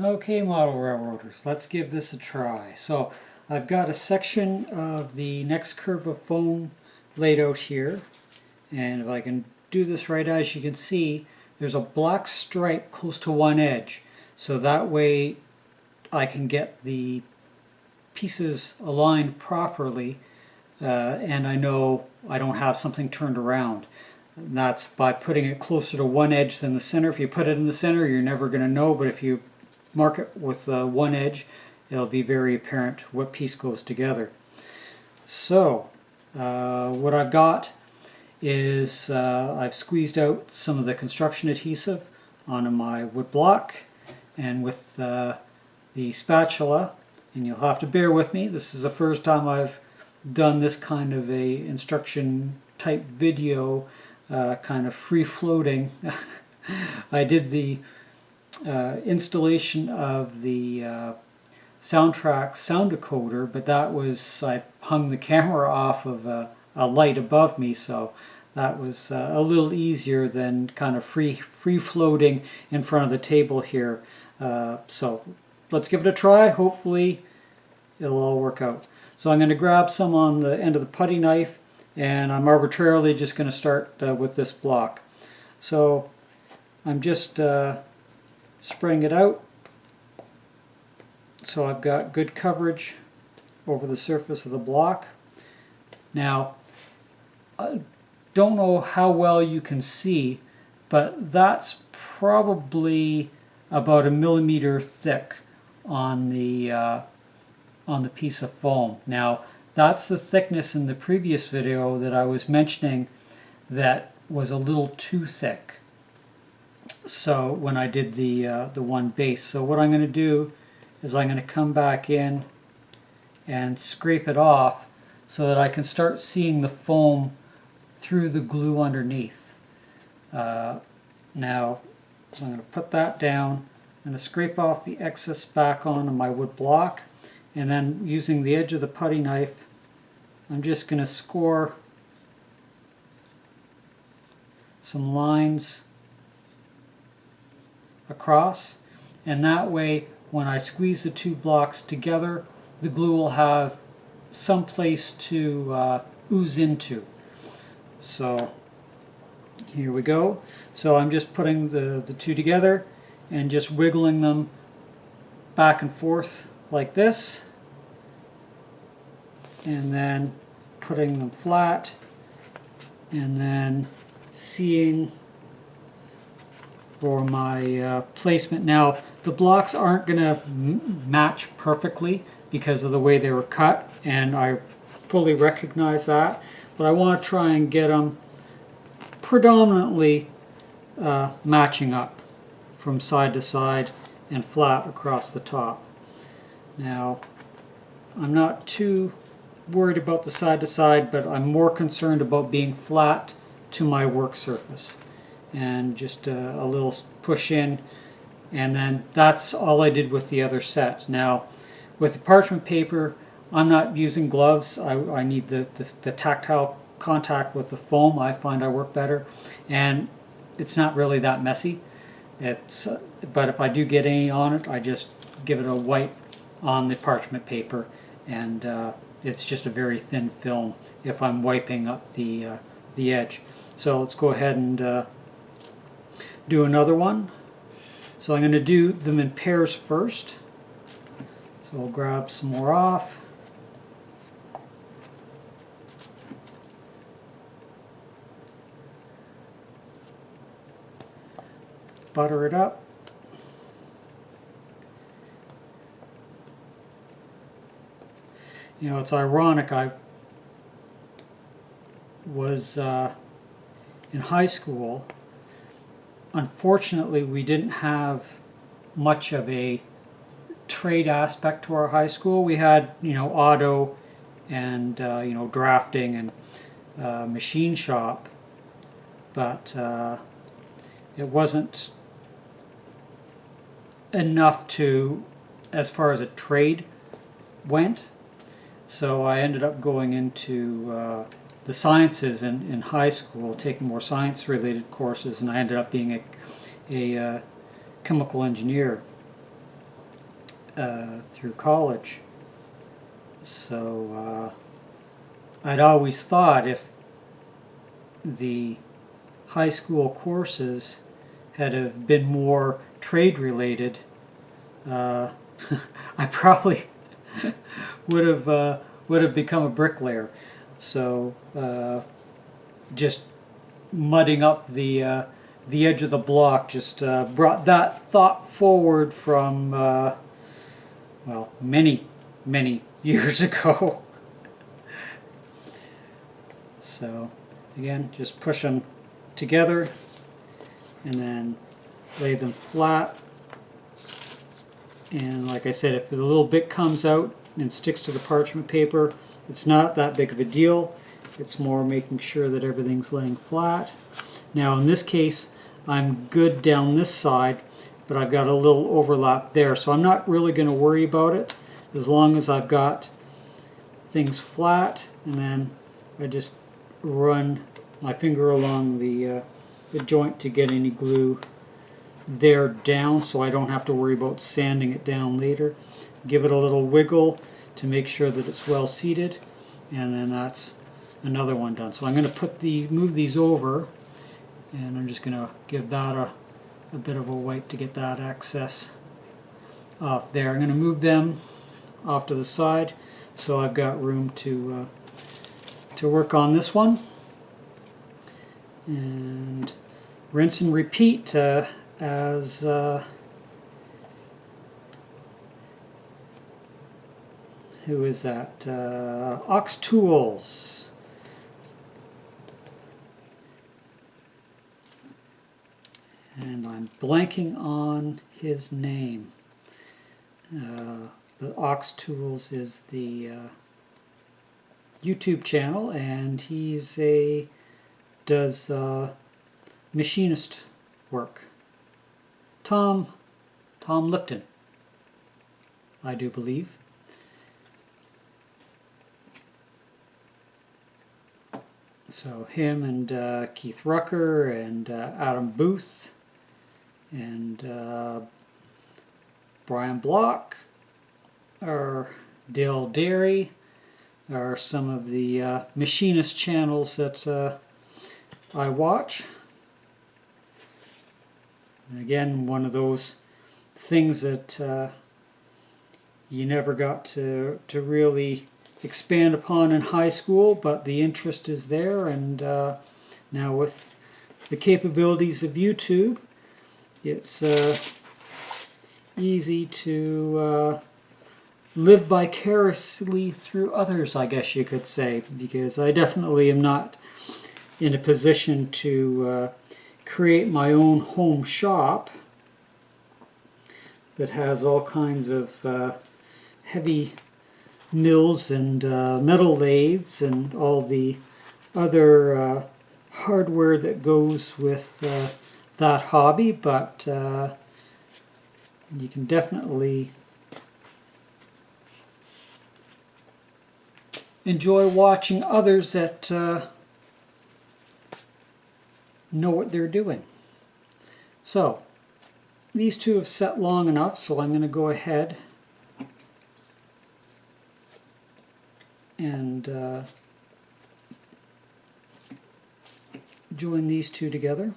Okay, model railroaders, let's give this a try. So I've got a section of the next curve of foam laid out here, and if I can do this right, as you can see, there's a black stripe close to one edge, so that way I can get the pieces aligned properly, and I know I don't have something turned around. And that's by putting it closer to one edge than the center. If you put it in the center, you're never going to know, but if you mark it with one edge, it'll be very apparent what piece goes together. So what I've got is I've squeezed out some of the construction adhesive onto my wood block, and with the spatula, and you'll have to bear with me, this is the first time I've done this kind of a instruction type video, kind of free floating. I did the installation of the Soundtrack sound decoder, but that was, I hung the camera off of a light above me, so that was a little easier than kind of free floating in front of the table here. So let's give it a try. Hopefully it'll all work out. So I'm going to grab some on the end of the putty knife, and I'm arbitrarily just going to start with this block. So I'm just spreading it out so I've got good coverage over the surface of the block. Now, I don't know how well you can see, but that's probably about 1 millimeter thick on the piece of foam. Now, that's the thickness in the previous video that I was mentioning that was a little too thick. So when I did the one base, so what I'm going to do is I'm going to come back in and scrape it off so that I can start seeing the foam through the glue underneath. Now I'm going to put that down. I'm going to scrape off the excess back onto my wood block, and then using the edge of the putty knife, I'm just going to score some lines across, and that way when I squeeze the two blocks together, the glue will have some place to ooze into. So here we go. So I'm just putting the two together and just wiggling them back and forth like this, and then putting them flat, and then seeing for my placement. Now, the blocks aren't going to match perfectly because of the way they were cut, and I fully recognize that, but I want to try and get them predominantly matching up from side to side and flat across the top. Now, I'm not too worried about the side to side, but I'm more concerned about being flat to my work surface. And just a little push in, and then that's all I did with the other set. Now, with the parchment paper, I'm not using gloves. I need the tactile contact with the foam. I find I work better, and it's not really that messy. But if I do get any on it, I just give it a wipe on the parchment paper, and it's just a very thin film if I'm wiping up the edge. So let's go ahead and do another one. So I'm going to do them in pairs first. So I'll grab some more off. Butter it up. You know, it's ironic, I was in high school. Unfortunately, we didn't have much of a trade aspect to our high school. We had, you know, auto and, you know, drafting and machine shop, but it wasn't enough to, as far as a trade went. So I ended up going into the sciences in high school, taking more science-related courses, and I ended up being a chemical engineer. through college. So I'd always thought if the high school courses had have been more trade related, I probably would have become a bricklayer. So just mudding up the edge of the block just brought that thought forward from well, many years ago. So again, just push them together and then lay them flat. And like I said, if the little bit comes out and sticks to the parchment paper, it's not that big of a deal. It's more making sure that everything's laying flat. Now in this case, I'm good down this side, but I've got a little overlap there. So I'm not really going to worry about it as long as I've got things flat, and then I just run my finger along the joint to get any glue there down, so I don't have to worry about sanding it down later. Give it a little wiggle to make sure that it's well seated, and then that's another one done. So I'm going to move these over, and I'm just going to give that a bit of a wipe to get that excess off there. I'm going to move them off to the side so I've got room to work on this one. And rinse and repeat as who is that? Ox Tools. And I'm blanking on his name. But Ox Tools is the YouTube channel, and he's does machinist work. Tom Lipton, I do believe. So him and Keith Rucker and Adam Booth and Brian Block or Dale Derry are some of the machinist channels that I watch. And again, one of those things that you never got to really expand upon in high school, but the interest is there, and now with the capabilities of YouTube, it's easy to live vicariously through others, I guess you could say, because I definitely am not in a position to create my own home shop that has all kinds of heavy mills and metal lathes and all the other hardware that goes with that hobby, but you can definitely enjoy watching others that know what they're doing. So these two have set long enough, so I'm going to go ahead and join these two together.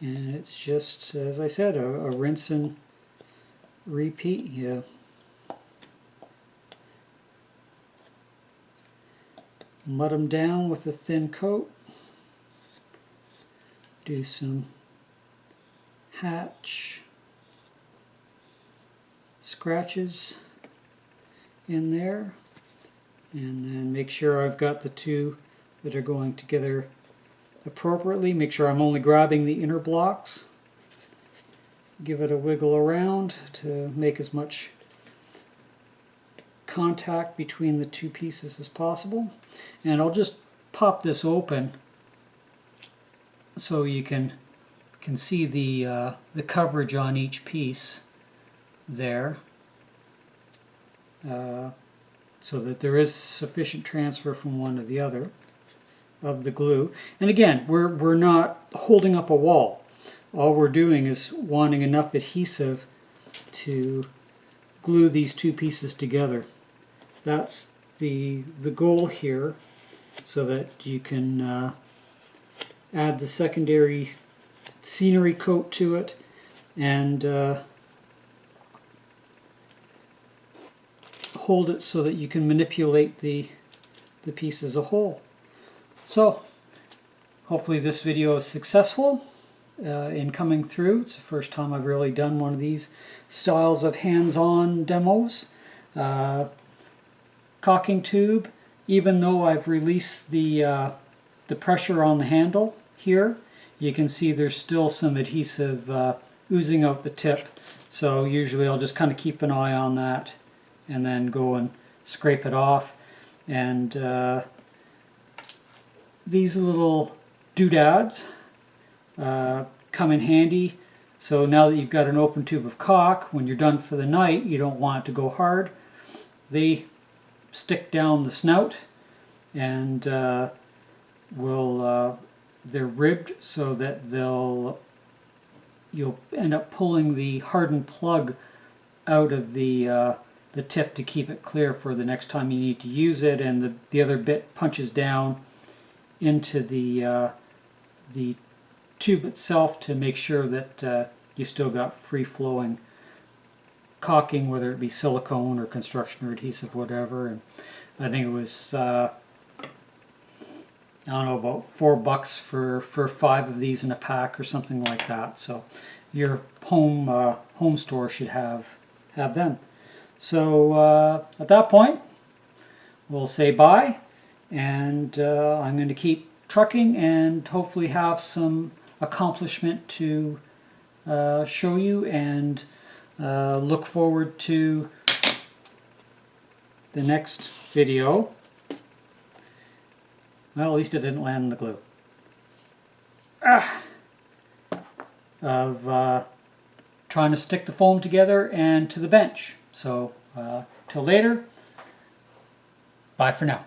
And it's just, as I said, a rinse and repeat. Yeah. Mud them down with a thin coat. Do some hatch scratches in there, and then make sure I've got the two that are going together appropriately. Make sure I'm only grabbing the inner blocks. Give it a wiggle around to make as much contact between the two pieces as possible. And I'll just pop this open so you can see the coverage on each piece there, so that there is sufficient transfer from one to the other of the glue. And again, we're not holding up a wall. all we're doing is wanting enough adhesive to glue these two pieces together. That's the goal here, so that you can add the secondary scenery coat to it and hold it so that you can manipulate the piece as a whole. So hopefully this video is successful in coming through. It's the first time I've really done one of these styles of hands-on demos. Caulking tube, even though I've released the pressure on the handle here, you can see there's still some adhesive oozing out the tip. So usually I'll just kind of keep an eye on that and then go and scrape it off. And these little doodads come in handy. So now that you've got an open tube of caulk, when you're done for the night, you don't want it to go hard. They stick down the snout and they're ribbed so that you'll end up pulling the hardened plug out of the tip to keep it clear for the next time you need to use it, and the other bit punches down into the tube itself to make sure that you've still got free-flowing caulking, whether it be silicone or construction or adhesive, whatever. And I think it was I don't know, about $4 for 5 of these in a pack or something like that. So your home store should have them. So at that point, we'll say bye, and I'm going to keep trucking and hopefully have some accomplishment to show you, and look forward to the next video. Well, at least it didn't land in the glue. Of trying to stick the foam together and to the bench. So, till later, bye for now.